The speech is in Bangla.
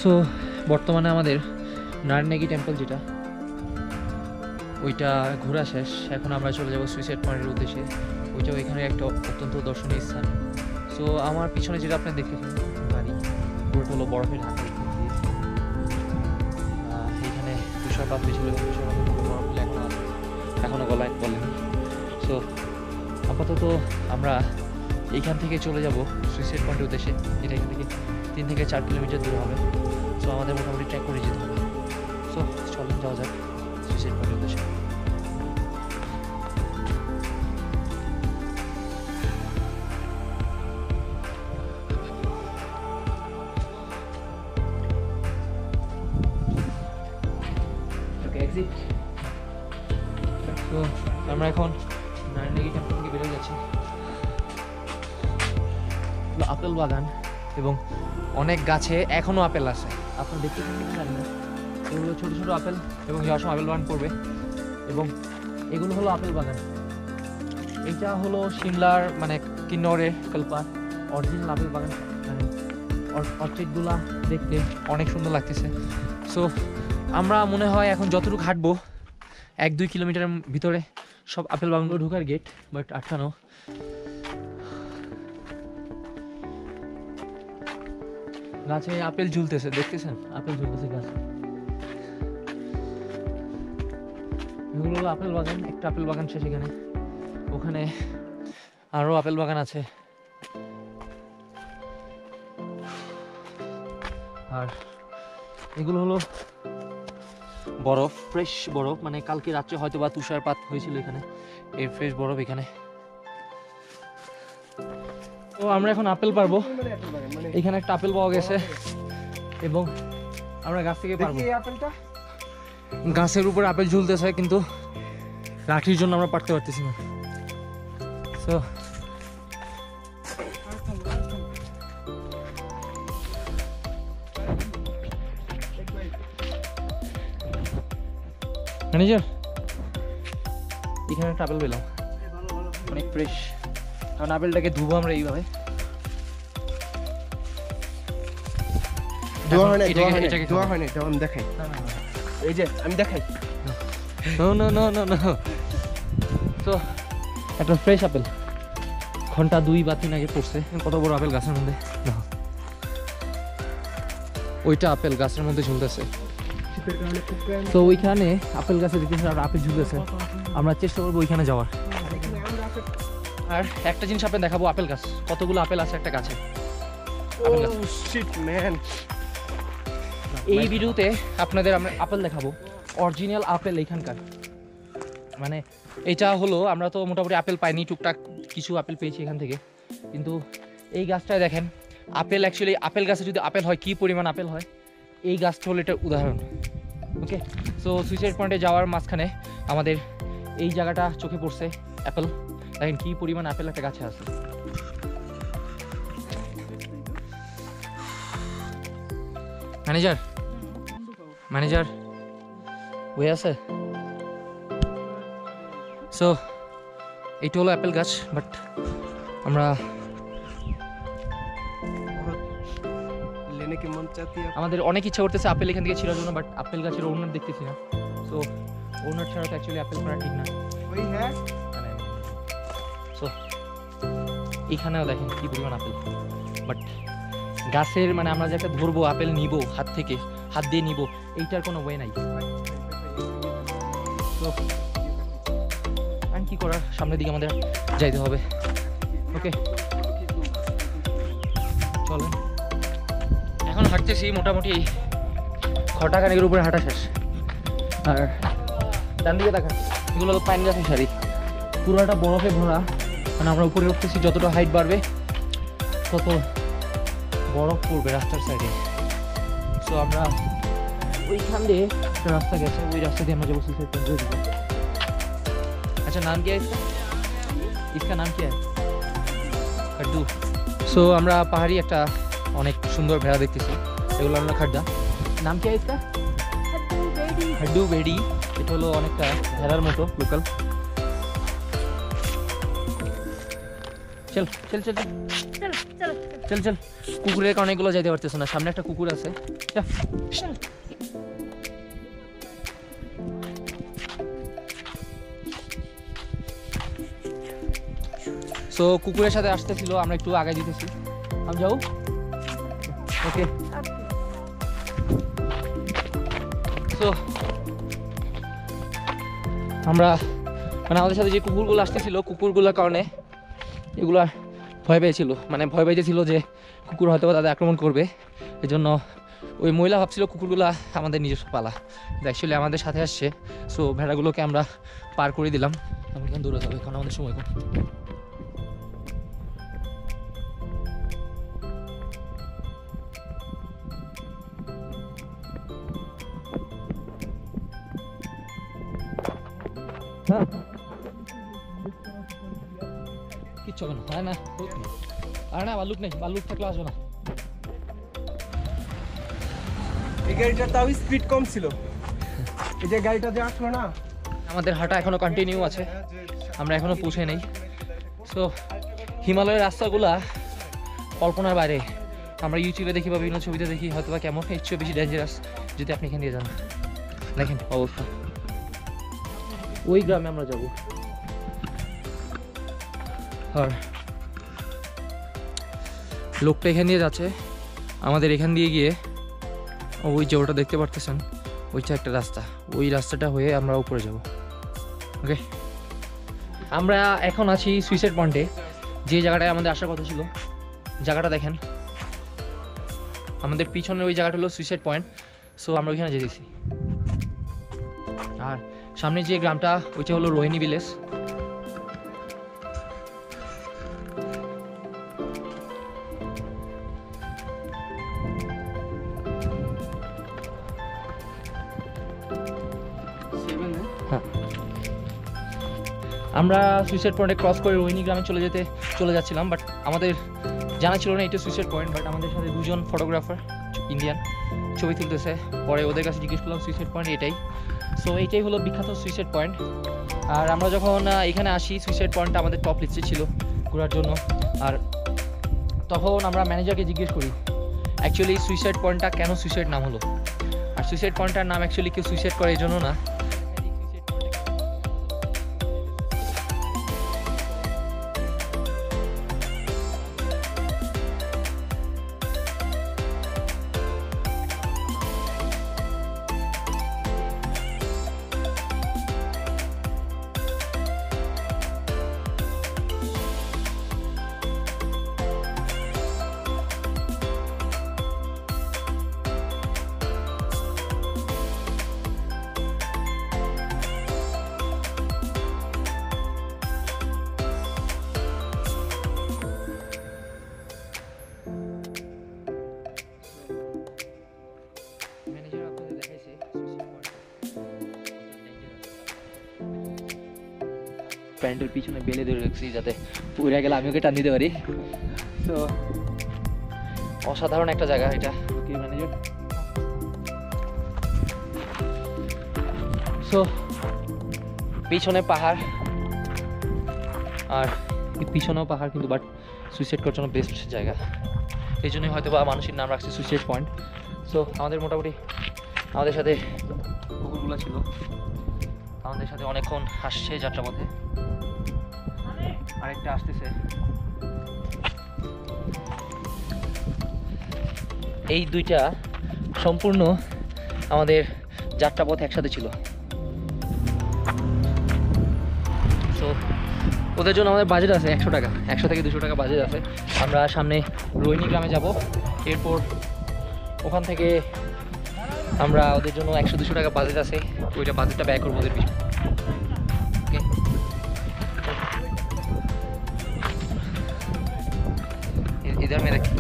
সো বর্তমানে আমাদের নারায়ণগি টেম্পল যেটা ওইটা ঘোরা শেষ। এখন আমরা চলে যাব সুইসাইড পয়েন্টের উদ্দেশ্যে। ওইটাও এখানে একটা অত্যন্ত দর্শনীয় স্থান। সো আমার পিছনে যেটা আপনি দেখতেছেন গাড়ি, পুরোটা হলো বরফে ঢাকা। এইখানে তুষারপাত হয়েছিল, এখনও গলায় বলেনি। সো আপাতত আমরা এইখান থেকে চলে যাব সুইসাইড পয়েন্টের উদ্দেশ্যে, যেটা এখান থেকে 3 থেকে 4 কিলোমিটার দূর হবে। সো আমাদের মোটামুটি ট্রেক করে যেতে হবে। সো চলেন যাওয়া যাক সুইসাইড পয়েন্টের উদ্দেশ্যে। তো আমরা এখন নারায়ণগি টেম্পল থেকে বেরোয় যাচ্ছি। আপেল বাগান এবং অনেক গাছে এখনও আপেল আছে, আপনারা দেখতে পাচ্ছেন জানি না। এগুলো ছোটো ছোটো আপেল এবং যাওয়ার সময় আপেল বাগান পড়বে। এবং এগুলো হলো আপেল বাগান। এটা হলো সিমলার মানে কিন্নরে কল্পার অরিজিনাল আপেল বাগান। মানে অর্চিডগুলা দেখতে অনেক সুন্দর লাগতেছে। সো আমরা মনে হয় এখন যতটুকু হাঁটবো 1-2 কিলোমিটারের ভিতরে সব আপেল বাগানগুলো ঢোকার গেট, বাট আটকানো। গাছে আপেল ঝুলতেছে, দেখতেছেন আপেল ঝুলতেছে গাছে। এগুলো হলো আপেল বাগান। একটা আপেল বাগান শেষ এখানে, ওখানে আরো আপেল বাগান আছে। আর এগুলো হলো বরফ, ফ্রেশ বরফ, মানে কালকে রাত্রে হয়তো বা তুষারপাত হয়েছিল এখানে, এই ফ্রেশ বরফ এখানে। তো আমরা এখন আপেল পারবো। এখানে একটা আপেল পাওয়া গেছে এবং আমরা গাছ থেকে পারবো। গাছের উপর আপেল ঝুলতেছে কিন্তু লাঠির জন্য আমরা পারতে পারতেছি না। সো ম্যানেজার এখানে একটা আপেল পেলাম, অনেক ফ্রেশ। কারণ আপেলটাকে ধুবো আমরা এইভাবে। একটা ফ্রেশ আপেল ঘন্টা 2 বা 3 আগে পড়ছে। কত বড় আপেল গাছের মধ্যে, ওইটা আপেল গাছের মধ্যে ঝুলতেছে। তো ওইখানে আপেল গাছে দেখতেছি আর আপেল ঝুলতেছে। আমরা চেষ্টা করবো ওইখানে যাওয়ার। আর একটা জিনিস আপনাদের দেখাবো, আপেল গাছ কতগুলো আপেল আছে একটা গাছে। এই ভিডিওতে আপনাদের আমরা আপেল দেখাবো, অরিজিনাল আপেল এইখানকার। মানে এটা হলো, আমরা তো মোটামুটি আপেল পাইনি, টুকটাক কিছু আপেল পেয়েছি এখান থেকে। কিন্তু এই গাছটায় দেখেন আপেল, অ্যাকচুয়ালি আপেল গাছে যদি আপেল হয় কী পরিমাণ আপেল হয়, এই গাছটা হলো এটার উদাহরণ। ওকে, সো সুইসাইড পয়েন্টে যাওয়ার মাঝখানে আমাদের এই জায়গাটা চোখে পড়ছে অ্যাপেল। দেখেন কী পরিমাণ আপেল একটা গাছে আছে। ম্যানেজার ম্যানেজার ওই আছে। সো এইটা হলো অ্যাপেল গাছ, বাট আমরা আমাদের অনেক ইচ্ছা করতেছে আপেল এখান থেকে ছিঁড়ার জন্য, বাট আপেল গাছের ওনার দেখতেছি না। সো ওনার ছাড়া তো অ্যাকচুয়ালি আপেল করা ঠিক না। সো এইখানেও দেখেন কি পরিমাণ আপেল, বাট গাছের মানে আমরা যে একটা ধরবো আপেল নিব হাত থেকে, হাত দিয়ে নিব, এইটার কোনো ওয়ে নাই। তো আর কি করার, সামনের দিকে আমাদের যাইতে হবে। ওকে চলেন, এখন হাঁটতেছি মোটামুটি ঘটাখানেকের উপরে হাঁটা শেষ। আর ডান দিকে দেখেন এগুলো হলো পাইন গাছের শাড়ি, পুরোটা বরফে ভরা। মানে আমরা উপরে উঠতেছি, যতটা হাইট বাড়বে তত বরফ পড়বে রাস্তার সাইডে। সো আমরা ওইখান দিয়ে একটা রাস্তা গেছে, ওই রাস্তা দিয়ে আমরা যাবো সুইসাইড পয়েন্টের দিকে। আচ্ছা নাম কি আছে इसका नाम क्या है? खड्डू। सो আমরা পাহাড়ি একটা অনেক সুন্দর ভেড়া দেখতেছি, এগুলো হলো খাড্ডা। নাম কি इसका? खड्डू बेड़ी। এটা হলো অনেকটা ভেড়ার মতো লোকাল। চল চল চল চলো চলো চল চল কুকুরের কারণে এগুলো যাইতে পারতেছ না, সামনে একটা কুকুর আছে। চলো। সো কুকুরের সাথে আসতেছিল, আমরা একটু আগে দিতেছি। আমি যাও, ওকে। সো আমরা মানে আমাদের সাথে যে কুকুরগুলো আসতেছিল, কুকুরগুলোর কারণে এগুলা ভয় পেয়েছিল, মানে ভয় পাইতেছিল যে কুকুর হয়তো তাদের আক্রমণ করবে। এই জন্য ওই মহিলা ভাবছিল কুকুরগুলা আমাদের নিজস্ব পালা, অ্যাকচুয়ালি আমাদের সাথে আসছে। সো ভেড়াগুলোকে আমরা পার করে দিলাম। আমরা কেন দৌড়াতে হবে, কারণ আমাদের সময় কম। হ্যাঁ কিচ্ছু হবে না, হয় না, আর না ভাল্লুক নেই, ভাল্লুক থাকলে আসবে না। এই গাড়িটার তাও স্পিড কম ছিল, এই যে গাড়িটা যে আসলো না। আমাদের হাঁটা এখনো কন্টিনিউ আছে, আমরা এখনো পৌঁছে নেই। সো হিমালয়ের রাস্তাগুলা কল্পনার বাইরে। আমরা ইউটিউবে দেখি বা বিভিন্ন ছবিতে দেখি হয়তো বা কেমন, এর চেয়ে বেশি ডেঞ্জারাস যদি আপনি এখান দিয়ে যান। দেখেন অবস্থা, ওই গ্রামে আমরা যাব। আর লোকটা এখান দিয়ে যাচ্ছে, আমাদের এখান দিয়ে গিয়ে ওই যে ওটা দেখতে পারতেছেন, ওইটা একটা রাস্তা, ওই রাস্তাটা হয়ে আমরা উপরে যাব। ওকে, আমরা এখন আছি সুইসাইড পয়েন্টে, যে জায়গাটায় আমাদের আসার কথা ছিল। জায়গাটা দেখেন, আমাদের পিছনের ওই জায়গাটা হলো সুইসাইড পয়েন্ট। সো আমরা ওইখানে যেতেছি। আর সামনে যে গ্রামটা, ওইটা হলো রোহিণী ভিলেজ। হ্যাঁ, আমরা সুইসাইড পয়েন্টে ক্রস করে রোহিণী গ্রামে চলে যাচ্ছিলাম, বাট আমাদের জানা ছিল না এটা সুইসাইড পয়েন্ট। বাট আমাদের সাথে দুজন ফটোগ্রাফার ইন্ডিয়ান ছবি তুলতেছে, পরে ওদের কাছে জিজ্ঞেস করলাম সুইসাইড পয়েন্ট এটাই। সো এইটাই হলো বিখ্যাত সুইসাইড পয়েন্ট। আর আমরা যখন এখানে আসি, সুইসাইড পয়েন্টটা আমাদের টপ লিস্টে ছিল ঘোরার জন্য। আর তখন আমরা ম্যানেজারকে জিজ্ঞেস করি অ্যাকচুয়ালি সুইসাইড পয়েন্টটা কেন সুইসাইড নাম হলো। আর সুইসাইড পয়েন্টটার নাম অ্যাকচুয়ালি কেউ সুইসাইড করে এই জন্য না, প্যান্টের পিছনে বেলে ধরে রাখছি যাতে পুড়ে গেলে আমি ওকে টান দিতে পারি। তো অসাধারণ একটা জায়গা এটা। ওকে ম্যানেজার, সো পিছনে পাহাড়, আর পিছনেও পাহাড় কিন্তু, বাট সুইসাইড করার জন্য বেস্ট জায়গা। এই জন্যই হয়তো বা মানুষের নাম রাখছে সুইসাইড পয়েন্ট। সো আমাদের মোটামুটি আমাদের সাথে কুকুরগুলো ছিল, আমাদের সাথে অনেকক্ষণ আসছে যাত্রাপথে। আরেকটা আসতেছে। এই দুইটা সম্পূর্ণ আমাদের যাত্রাপথ একসাথে ছিল। সো ওদের জন্য আমাদের বাজেট আছে 100 টাকা, 100 থেকে 200 টাকা বাজেট আছে। আমরা সামনে রোহিণী গ্রামে যাব, এরপর ওখান থেকে আমরা ওদের জন্য 100-200 টাকা বাজেট আছে, ওইটা বাজেটটা ব্যয় করবো ওদের পিছনে। ওকে, इधर में रखिए।